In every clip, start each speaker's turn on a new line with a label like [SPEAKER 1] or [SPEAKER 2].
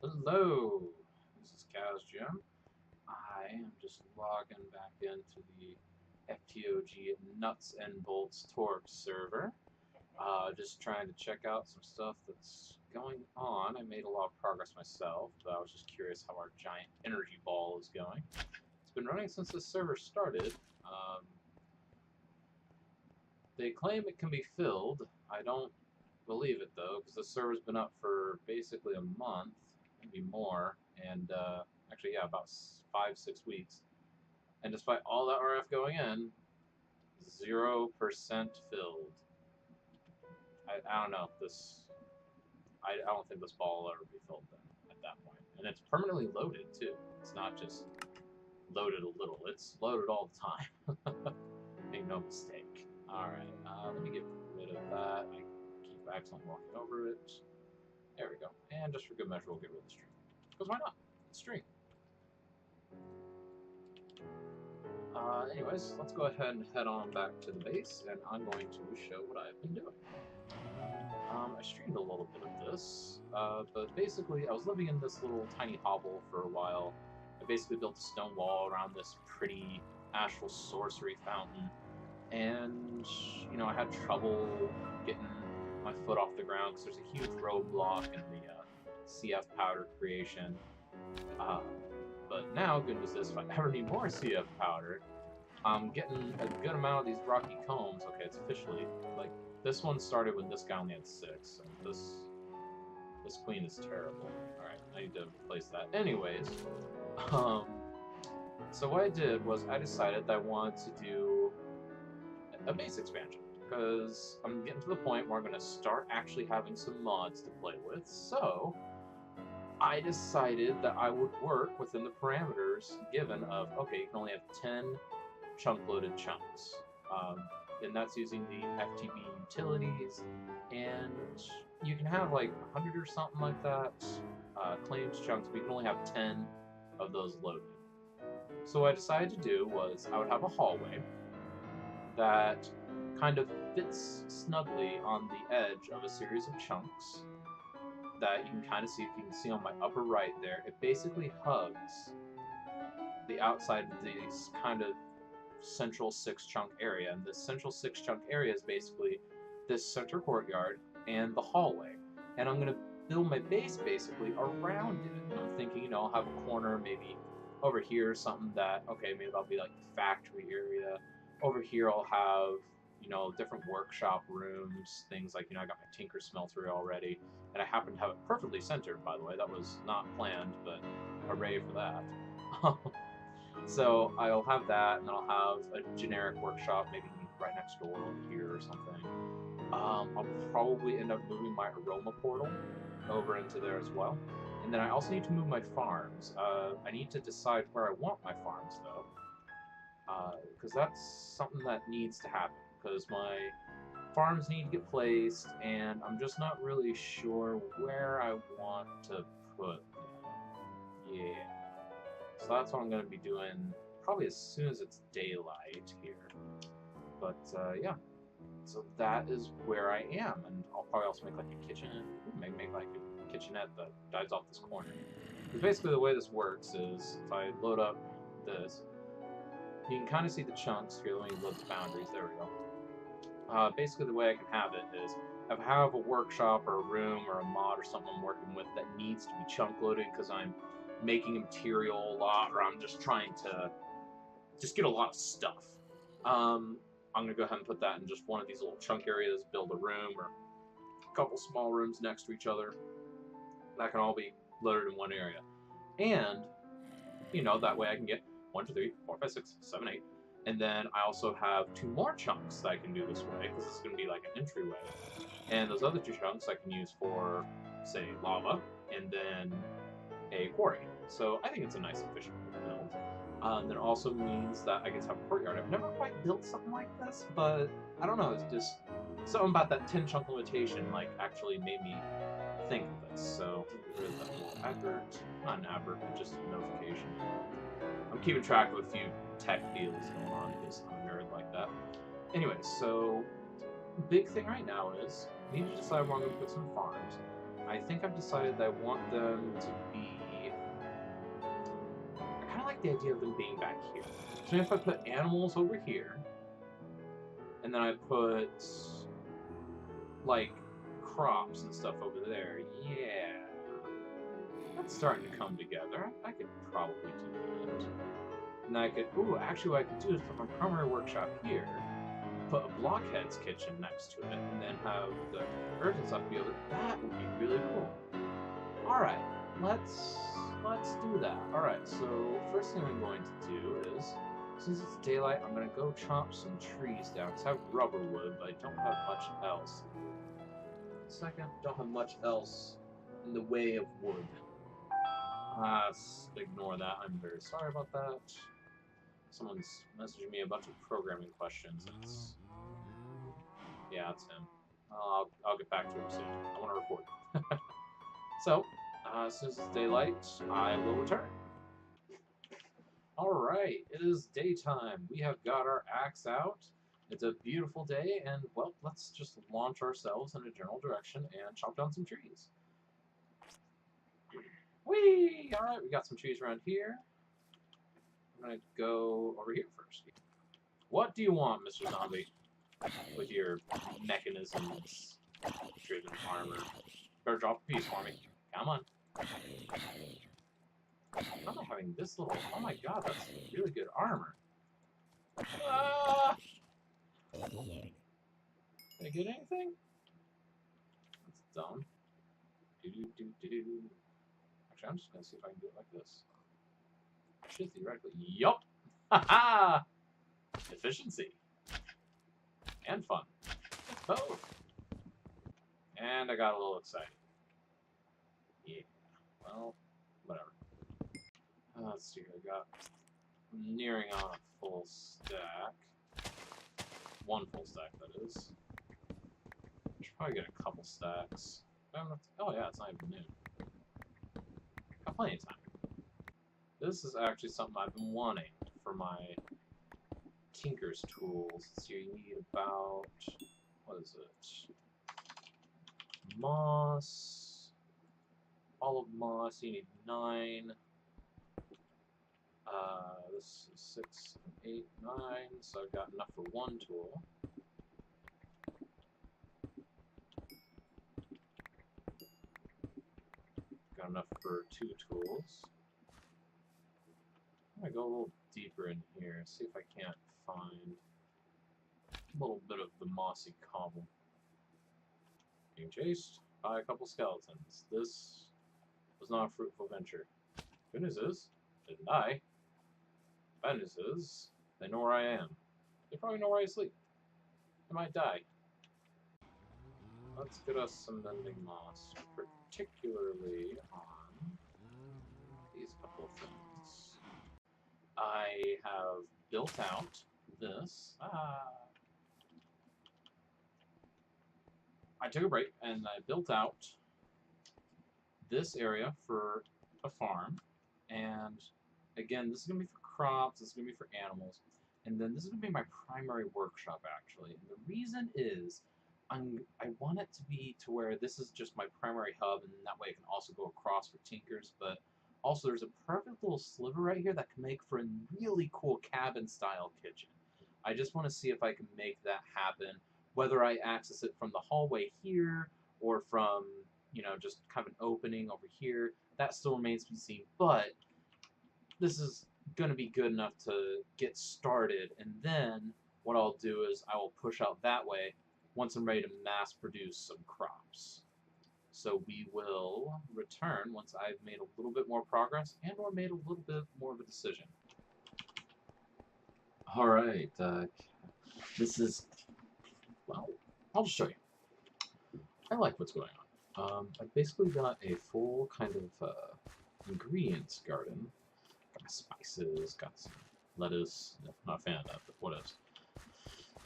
[SPEAKER 1] Hello, this is Kaz Jim. I am just logging back into the FTOG Nuts and Bolts Torque server. Just trying to check out some stuff that's going on. I made a lot of progress myself, but I was just curious how our giant energy ball is going. It's been running since the server started. Um, they claim it can be filled. I don't believe it though, because the server's been up for basically a month, maybe more, and actually, yeah, about 5, 6 weeks. And despite all that RF going in, 0% filled. I don't know if this. I don't think this ball will ever be filled then at that point. And it's permanently loaded too. It's not just loaded a little. It's loaded all the time. Make no mistake. All right, let me get rid of that. I keep accidentally walking over it. There we go. And just for good measure, we'll get rid of the string. Because why not? It's string. Anyways, let's go ahead and head on back to the base, and I'm going to show what I've been doing. I streamed a little bit of this, but basically I was living in this little tiny hovel for a while. I basically built a stone wall around this pretty astral sorcery fountain, and, I had trouble getting my foot off the ground because there's a huge roadblock in the CF powder creation. Uh, but now, good news is, if I ever need more CF powder, I'm getting a good amount of these rocky combs. Okay, it's officially, like, this one started when this guy only had 6, and this queen is terrible. Alright, I need to replace that. Anyways, um, so what I did was I decided that I wanted to do a base expansion, because I'm getting to the point where I'm going to start actually having some mods to play with, so I decided that I would work within the parameters given of, okay, you can only have 10 chunk-loaded chunks. And that's using the FTB utilities, and you can have like 100 or something like that claims chunks, but you can only have 10 of those loaded. So what I decided to do was I would have a hallway that kind of fits snugly on the edge of a series of chunks that you can kind of see, if you can see on my upper right there, it basically hugs the outside of these kind of central 6 chunk area. And this central 6 chunk area is basically this center courtyard and the hallway. And I'm going to build my base basically around it. And I'm thinking, I'll have a corner maybe over here, something that, okay, maybe that'll be like the factory area. Over here I'll have, different workshop rooms, things like, I got my tinker smeltery already. And I happen to have it perfectly centered, by the way. That was not planned, but hooray for that. So I'll have that, and then I'll have a generic workshop, maybe right next door over here or something. I'll probably end up moving my aroma portal over into there as well. And then I also need to move my farms. I need to decide where I want my farms, though, because that's something that needs to happen, because my farms need to get placed, and I'm just not really sure where I want to put them. Yeah. So that's what I'm going to be doing probably as soon as it's daylight here. But yeah, so that is where I am, and I'll probably also make like a kitchen, make like a kitchenette that dives off this corner. Because basically the way this works is if I load up this, you can kind of see the chunks here. Let me load the boundaries. There we go. Basically the way I can have it is if I have a workshop or a room or a mod or something I'm working with that needs to be chunk loaded because I'm making a material a lot, or I'm just trying to just get a lot of stuff. I'm going to go ahead and put that in just one of these little chunk areas, build a room or a couple small rooms next to each other. That can all be loaded in one area. And, that way I can get 1, 2, 3, 4, 5, 6, 7, 8. And then I also have 2 more chunks that I can do this way, because this is going to be like an entryway. And those other 2 chunks I can use for, say, lava, and then a quarry. So I think it's a nice, efficient build. That also means that I get to have a courtyard. I've never quite built something like this, but I don't know. It's just something about that 10 chunk limitation, actually made me think of this. So there's that little advert, not an advert, but just a notification. I'm keeping track of a few tech deals going on because I'm a nerd like that. Anyways, so big thing right now is I need to decide where I'm going to put some farms. I think I've decided that I want them to be... I kind of like the idea of them being back here. So if I put animals over here, and then I put, like, crops and stuff over there, yeah. That's starting to come together. I could probably do that. And I could, ooh, actually what I could do is put my primary workshop here, put a blockhead's kitchen next to it, and then have the conversion stuff be able to, that would be really cool. Alright, let's do that. Alright, so first thing I'm going to do is, since it's daylight, I'm going to go chop some trees down, because I have rubber wood, but I don't have much else. Second, don't have much else in the way of wood. Ignore that. I'm very sorry about that. Someone's messaging me a bunch of programming questions. Yeah, it's him. I'll get back to him soon. I want to record. So, since it's daylight, I will return. Alright, it is daytime. We have got our axe out. It's a beautiful day, and, well, let's just launch ourselves in a general direction and chop down some trees. Whee! Alright, we got some trees around here. I'm gonna go over here first. What do you want, Mr. Zombie? With your mechanisms-driven armor. Better drop a piece for me. Come on. How am I having this little... Oh my god, that's really good armor. Ah! Did I get anything? That's dumb. Do-do-do-do-do. Actually, I'm just gonna see if I can do it like this. I should theoretically... Yup! Ha-ha! Efficiency. And fun. Both. And I got a little excited. Yeah. Well, whatever. Let's see here. I got... I'm nearing on a full stack. One full stack, that is. I should probably get a couple stacks. Oh yeah, it's not even noon. Got plenty of time. This is actually something I've been wanting for my Tinker's tools. So you need about, what is it? Moss. Olive moss, you need 9. This is 6, 8, 9, so I've got enough for 1 tool. Got enough for 2 tools. I'm gonna go a little deeper in here, see if I can't find a little bit of the mossy cobble. Being chased by a couple skeletons. This was not a fruitful venture. Good news is, didn't die. Bad news is, they know where I am. They probably know where I sleep. I might die. Let's get us some mending moss, particularly on these couple of things. I have built out this. I took a break and I built out this area for a farm, and again, this is going to be for crops, this is going to be for animals, and then this is going to be my primary workshop, actually. And the reason is, I want it to be to where this is just my primary hub, and that way I can also go across for tinkers, but also there's a perfect little sliver right here that can make for a really cool cabin-style kitchen. I just want to see if I can make that happen, whether I access it from the hallway here, or from, you know, just kind of an opening over here. That still remains to be seen, but this is going to be good enough to get started, and then what I'll do is I will push out that way once I'm ready to mass produce some crops. So we will return once I've made a little bit more progress and or made a little bit more of a decision. Alright, this is, well, I'll just show you. I like what's going on. I've basically got a full kind of ingredients garden. Got my spices, got some lettuce, not a fan of that, but what else?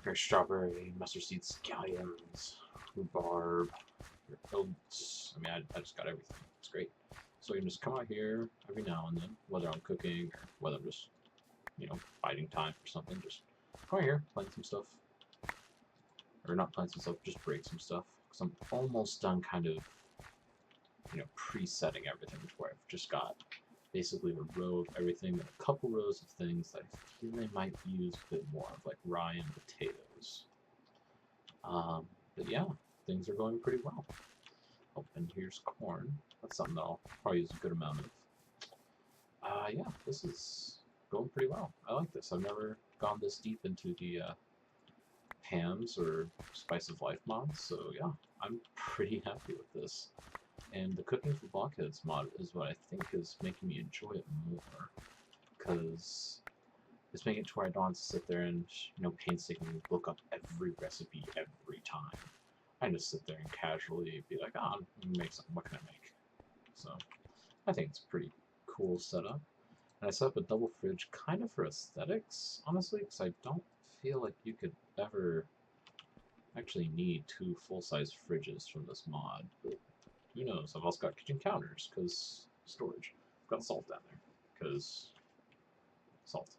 [SPEAKER 1] Got strawberry, mustard seeds, scallions, rhubarb, your oats. I mean, I just got everything. It's great. So you can just come out here every now and then, whether I'm cooking or whether I'm just, you know, biding time for something. Just come out here, plant some stuff. Or not plant some stuff, just break some stuff. Because I'm almost done kind of you know, presetting everything before. I've just got basically a row of everything and a couple rows of things that I feel they might use a bit more of, like rye and potatoes. But yeah, things are going pretty well. Oh, and here's corn. That's something that I'll probably use a good amount of. Yeah, this is going pretty well. I like this. I've never gone this deep into the Pam's or Spice of Life mods, so yeah, I'm pretty happy with this. And the Cooking for Blockheads mod is what I think is making me enjoy it more, because it's making it to where I don't have to sit there and, you know, painstakingly look up every recipe every time. I just sit there and casually be like, I'm gonna make something, what can I make? So, I think it's a pretty cool setup. And I set up a double fridge kind of for aesthetics, honestly, because I don't feel like you could ever actually need 2 full-size fridges from this mod, but who knows? I've also got kitchen counters, because storage. I've got salt down there, because salt.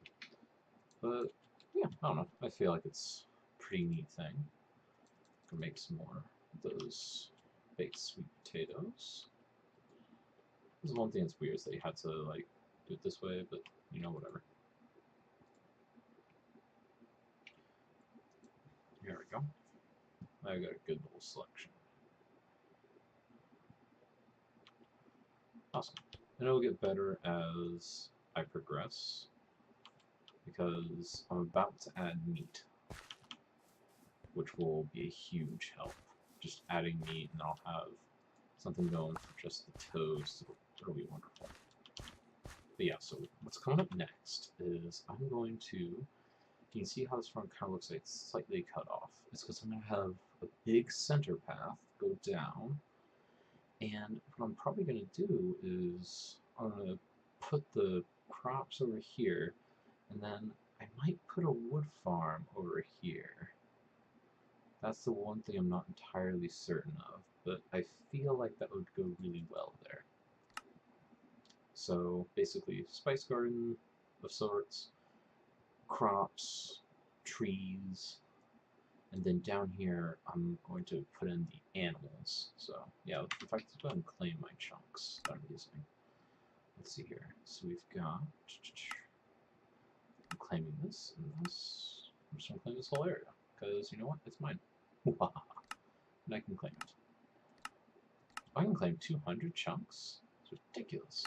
[SPEAKER 1] But, yeah, I don't know. I feel like it's a pretty neat thing. I can make some more of those baked sweet potatoes. This is one thing that's weird, is that you had to, like, do it this way, but, you know, whatever. Here we go. I got a good little selection. Awesome. And it'll get better as I progress, because I'm about to add meat, which will be a huge help. Just adding meat, and I'll have something going for just the toast. It'll be wonderful. But yeah, so what's coming up next is I'm going to, you can see how this front kind of looks like it's slightly cut off. It's because I'm going to have a big center path go down, and what I'm probably going to do is I'm going to put the crops over here, and then I might put a wood farm over here. That's the one thing I'm not entirely certain of, but I feel like that would go really well there. So basically, spice garden of sorts, crops, trees, and then down here I'm going to put in the animals. So yeah, in fact, let's go ahead and claim my chunks that I'm using. Let's see here. So we've got, I'm claiming this and this. I'm just going to claim this whole area, because you know what? It's mine. And I can claim it. I can claim 200 chunks? It's ridiculous.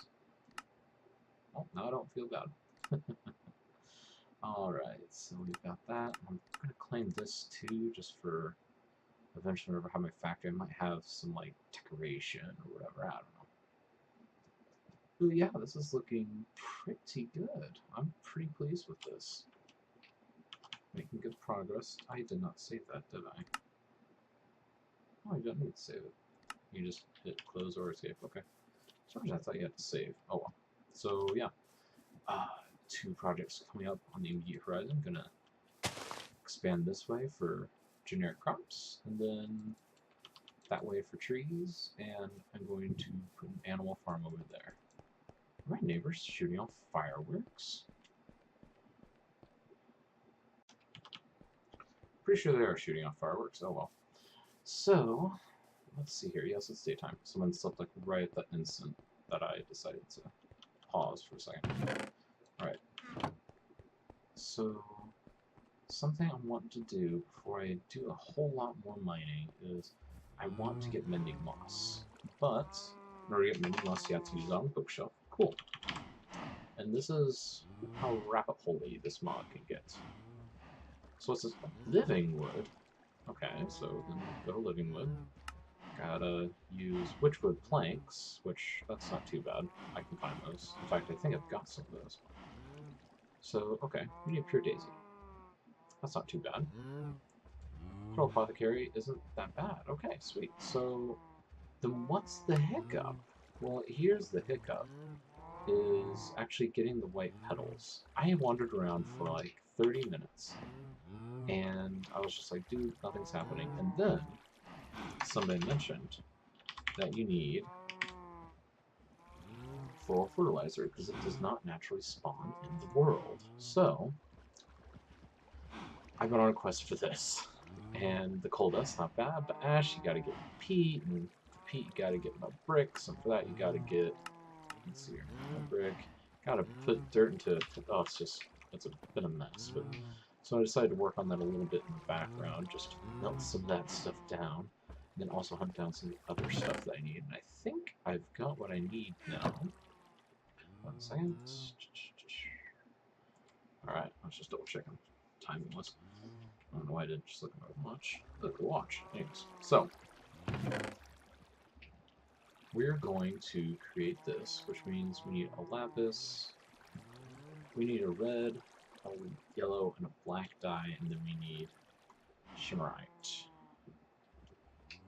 [SPEAKER 1] Oh, now I don't feel bad. Alright, so we've got that. I'm going to claim this too, just for eventually whenever I have my factory, I might have some, like, decoration or whatever, I don't know. But yeah, this is looking pretty good. I'm pretty pleased with this. Making good progress. I did not save that, did I? Oh, you don't need to save it. You just hit close or escape. Okay. For some reason I thought you had to save. Oh well. So yeah. 2 projects coming up on the immediate horizon. Gonna expand this way for generic crops, and then that way for trees, and I'm going to put an animal farm over there. Are my neighbors shooting off fireworks? Pretty sure they are shooting off fireworks. Oh well. So, let's see here. Yes, it's daytime. Someone slept like right at that instant that I decided to pause for a second. Alright. So, something I want to do before I do a whole lot more mining is I want to get mending moss. But, in order to get mending moss, you have to use it on a bookshelf. Cool. And this is how rabbit hole-y this mod can get. So what's this? Living wood. Okay, so then go to living wood. Gotta use witchwood planks, which that's not too bad. I can find those. In fact, I think I've got some of those. So, okay, we need pure daisy. That's not too bad. Pearl apothecary isn't that bad. Okay, sweet. So, then what's the hiccup? Well, here's the hiccup, is actually getting the white petals. I wandered around for like 30 minutes, and I was just like, dude, nothing's happening. And then somebody mentioned that you need floral fertilizer because it does not naturally spawn in the world. So I went on a quest for this, and the coal dust not bad, but ash, you gotta get peat, and peat, you gotta get enough bricks, and for that you gotta get, let's see here, a brick. Gotta put dirt into, oh, it's a bit of a mess, but, so I decided to work on that a little bit in the background, just to melt some of that stuff down, and then also hunt down some of the other stuff that I need, and I think I've got what I need now. 1 second. Alright, I was just double checking timing was. I don't know why I didn't just look at my watch. Look at the watch. Anyways, so we're going to create this, which means we need a lapis, we need a red, a yellow, and a black dye, and then we need shimmerite.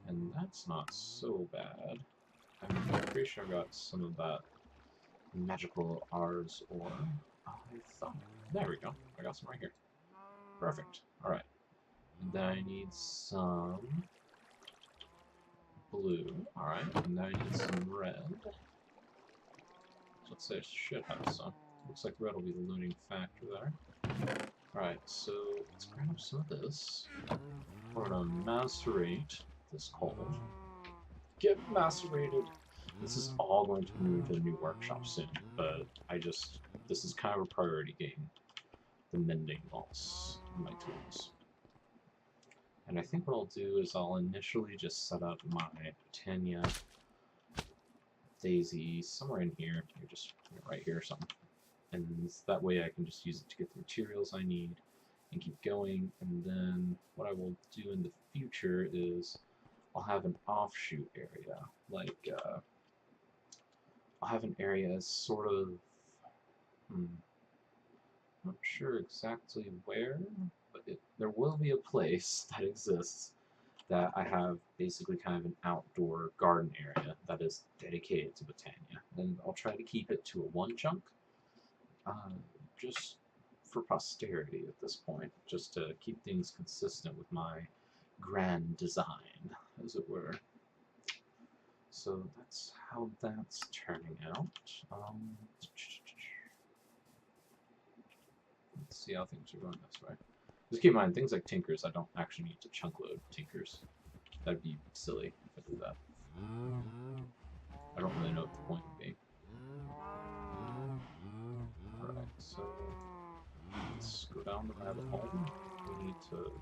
[SPEAKER 1] And that's not so bad. I'm pretty sure I got some of that magical Rs ore. I thought. There we go. I got some right here. Perfect. Alright. Then I need some blue. Alright. And then I need some red. So let's say I should have some. Looks like red will be the limiting factor there. Alright, so let's grab some of this. We're gonna macerate this coal. Get macerated! This is all going to move to the new workshop soon, but this is kind of a priority game. The mending moss in my tools. And I think what I'll do is I'll initially just set up my Tanya Daisy somewhere in here, just right here or something. And that way I can just use it to get the materials I need and keep going. And then what I will do in the future is I'll have an offshoot area, like I'll have an area as sort of, not sure exactly where, but there will be a place that exists that I have basically kind of an outdoor garden area that is dedicated to Botania. And I'll try to keep it to a one chunk, just for posterity at this point, just to keep things consistent with my grand design, as it were. So that's how that's turning out. Let's see how things are going this way. Just keep in mind, things like tinkers, I don't actually need to chunk load tinkers. That'd be silly if I do that. I don't really know what the point would be. Alright, so let's go down the rabbit hole. We need to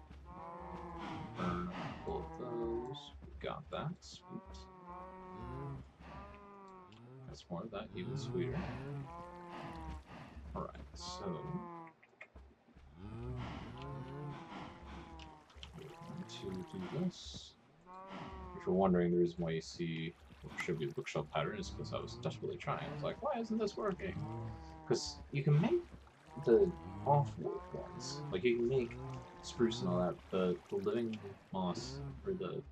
[SPEAKER 1] burn a couple of those. We got that. Sweet. That's more of that, even sweeter. Alright, so we're going to do this. If you're wondering, the reason why you see what should be the bookshelf pattern is because I was desperately trying. I was like, why isn't this working? Because you can make the off-wood ones. Like, you can make spruce and all that, but the living moss, or the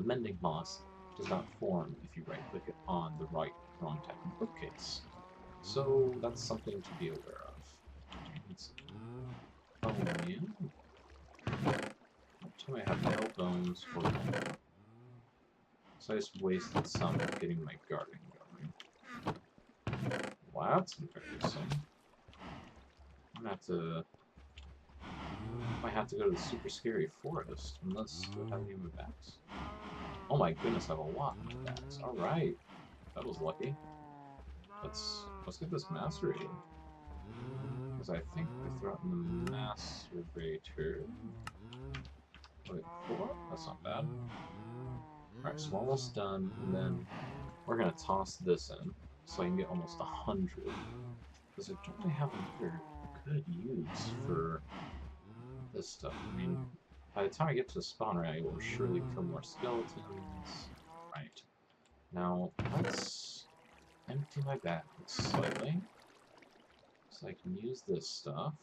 [SPEAKER 1] mending moss, does not form if you right-click it on the wrong type of bookcase. So that's something to be aware of. Oh man. Tell me I have no bones for you. So I just wasted some getting my garden going. Wow, that's embarrassing. I'm gonna have to... I might have to go to the super scary forest, unless do I have any of my backs? Oh my goodness, I have a lot in my backs. Alright. That was lucky. Let's get this macerated. Because I think I throw it in the macerator. Wait, 4? That's not bad. Alright, so we're almost done, and then we're gonna toss this in, so I can get almost 100. Because I don't really have another good use for this stuff. I mean, by the time I get to the spawn area, I will surely kill more skeletons. Right. Now, let's empty my bag slightly, so I can use this stuff,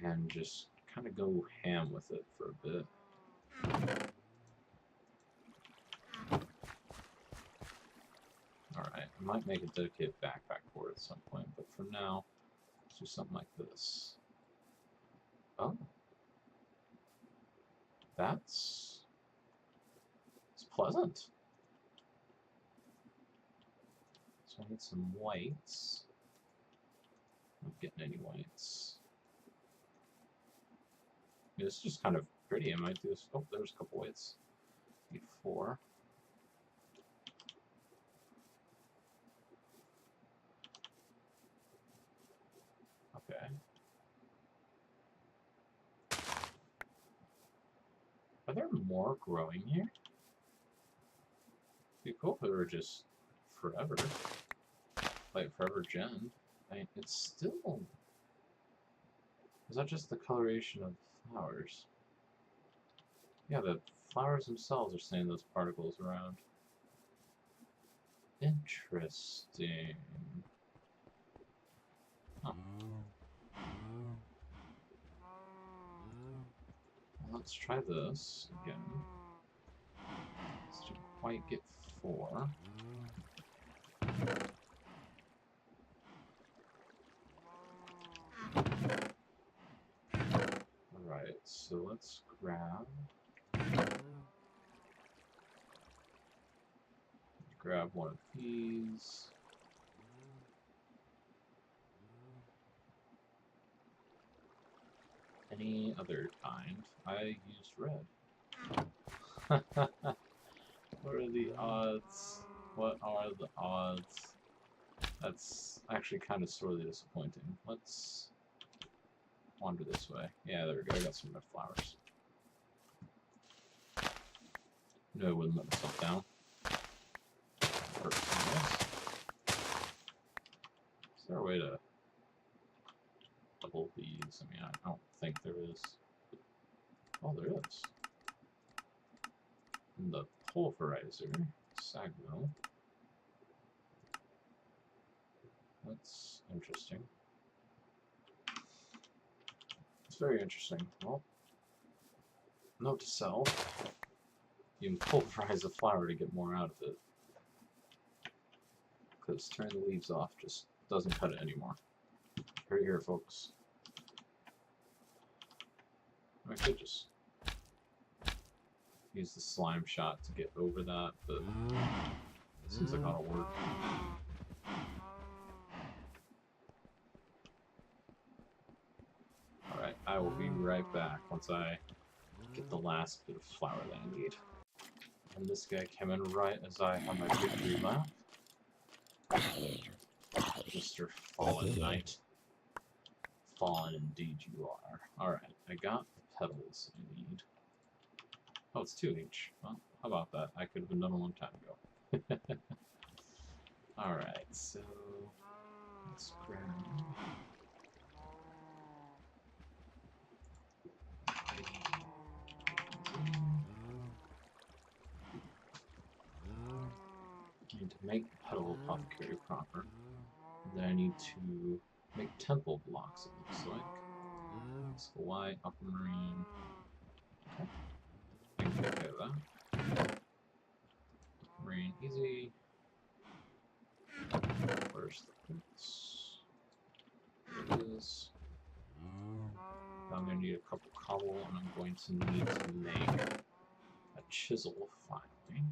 [SPEAKER 1] and just kind of go ham with it for a bit. Alright, I might make a dedicated backpack for it at some point, but for now, let's do something like this. Oh. It's pleasant. So I need some whites. I'm not getting any whites. Yeah, it's just kind of pretty. I might do this. Oh, there's a couple whites. Need 4. Okay. Are there more growing here? It'd be cool if it were just forever. Like forever gen. I mean, it's still... Is that just the coloration of flowers? Yeah, the flowers themselves are sending those particles around. Interesting. Huh. Well, let's try this again. Let's didn't quite get 4. Alright, so let's grab one of these. Any other kind. I used red. What are the odds? What are the odds? That's actually kind of sorely disappointing. Let's wander this way. Yeah, there we go. I got some red flowers. No, I wouldn't let myself down. Is there a way to double these? I mean, I don't think there is. Oh, there is. And the pulverizer, Sagno. That's interesting. It's very interesting. Well, note to self. You can pulverize a flower to get more out of it. Because turning the leaves off just doesn't cut it anymore. Right here, folks. I could just use the slime shot to get over that, but it seems like that'll work. Alright, I will be right back once I get the last bit of flour that I need. And this guy came in right as I had my victory lap. Mr. Fallen Knight. Fallen indeed you are. Alright, I got the petals I need. Oh, it's 2 each. Well, how about that? I could have been done a long time ago. Alright, so let's grab... I need to make the petal apothecary proper. And then I need to make temple blocks, it looks like. Skull white, aquamarine. Okay. I can take care of that. Aquamarine, easy. Where's the boots? There it is. I'm going to need a couple cobble, and I'm going to need to make a chisel finally.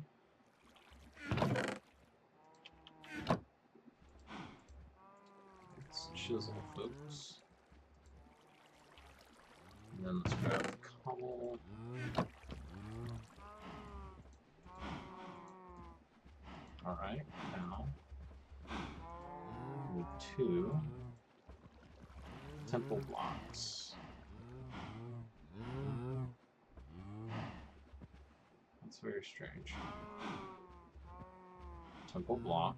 [SPEAKER 1] Let's chisel, folks. And then let's grab the cobble. Alright, now we need 2 temple blocks. That's very strange. Temple block.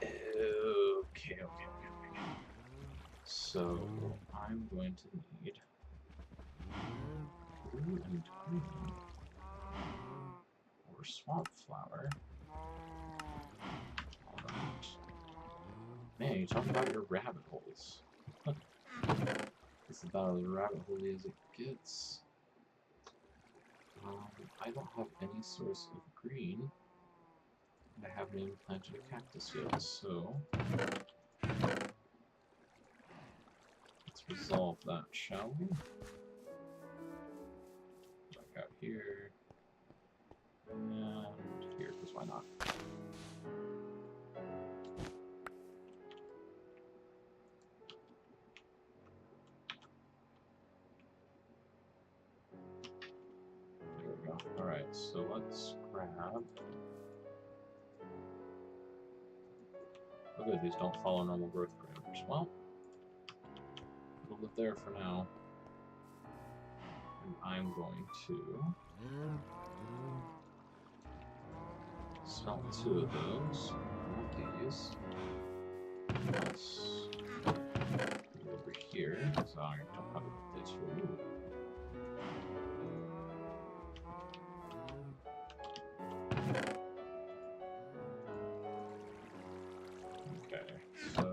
[SPEAKER 1] Okay. So I'm going to need blue and green or swamp flower. Alright. Man, you talk about your rabbit holes. It's about as rabbit hole as it gets. I don't have any source of green. I haven't even planted a cactus yet, so let's resolve that, shall we? Back out here, and here, because why not? grab. Oh good, these don't follow normal growth parameters. Well, it'll live there for now. And I'm going to smelt 2 of those. Not these. Let's go over here, because I don't have a place for you. Okay, so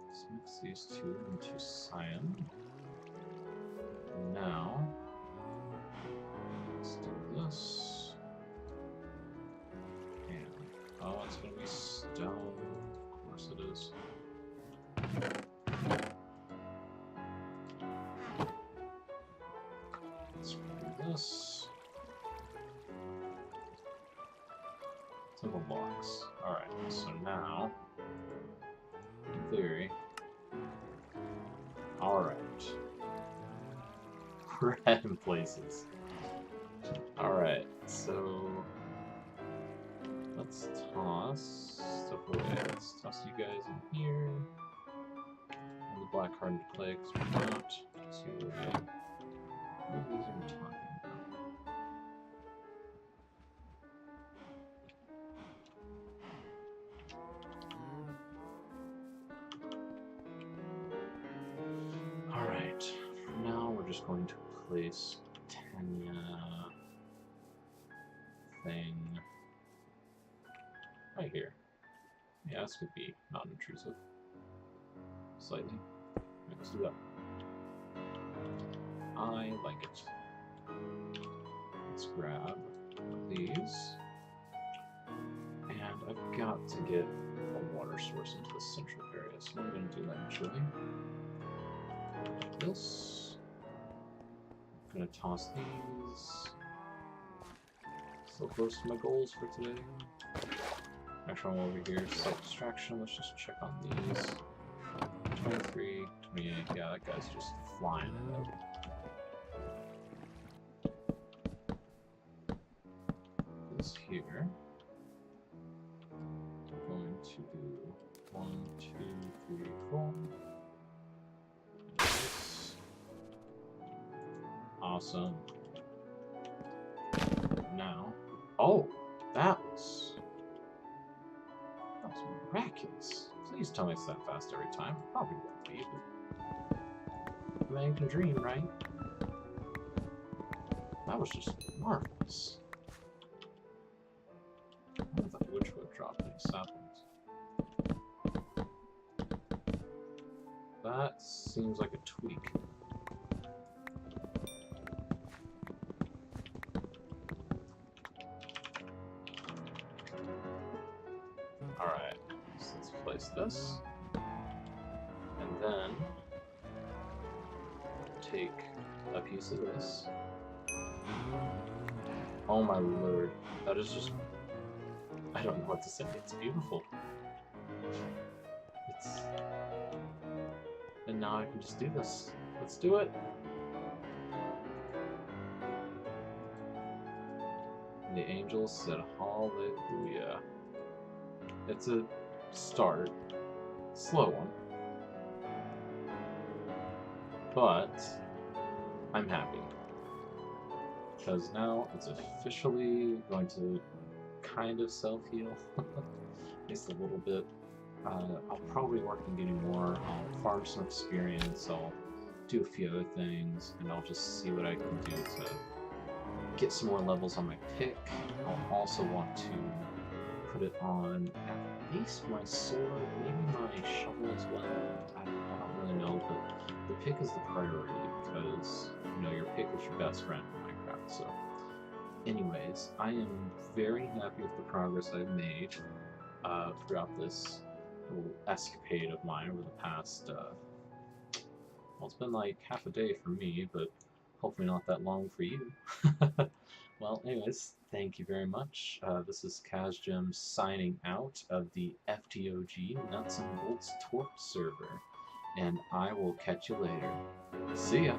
[SPEAKER 1] let's mix these 2 into cyan. Now, let's do this. And, oh, it's going to be stone. Of course it is. Let's do this. Simple blocks. Alright, so now, in theory, alright. We're heading places. Alright, so let's toss stuff away. Let's toss you guys in here. And the black hardened clay, because we're not too away. What are these even talking about? Alright, for now we're just going to place Tanya thing right here. Yeah, this could be non-intrusive. Slightly. Right, let's do that. I like it. Let's grab these. And I've got to get a water source into the central area, so I'm going to do that actually. Like this. I'm going to toss these. So close to my goals for today. Actually, I'm over here. Slight distraction. Let's just check on these. 23, 28. Yeah, that guy's just flying ahead. This here. We're going to do 1, 2, 3, 4. This. Awesome. Now, oh, that was miraculous. Please tell me it's that fast every time. Probably won't be, but a man can dream, right? That was just marvelous. I wonder if that witch would drop any saplings. That seems like a tweak. Alright, so let's place this. And then take a piece of this. Oh my lord, that is just... I don't know what to say. It's beautiful. It's... And now I can just do this. Let's do it! And the angels said, hallelujah. It's a start. Slow one. But I'm happy. Because now it's officially going to kind of self-heal. At least a little bit. I'll probably work on getting more. I'll farm some experience. I'll do a few other things. And I'll just see what I can do to get some more levels on my pick. I'll also want to put it on at least my sword, maybe my shovel as well. I don't really know, but the pick is the priority because, you know, your pick is your best friend in Minecraft. So, anyways, I am very happy with the progress I've made throughout this little escapade of mine over the past, well, it's been like half a day for me, but hopefully not that long for you. Well, anyways, thank you very much. This is KazJim signing out of the FTOG Nuts and Bolts Torch server, and I will catch you later. See ya!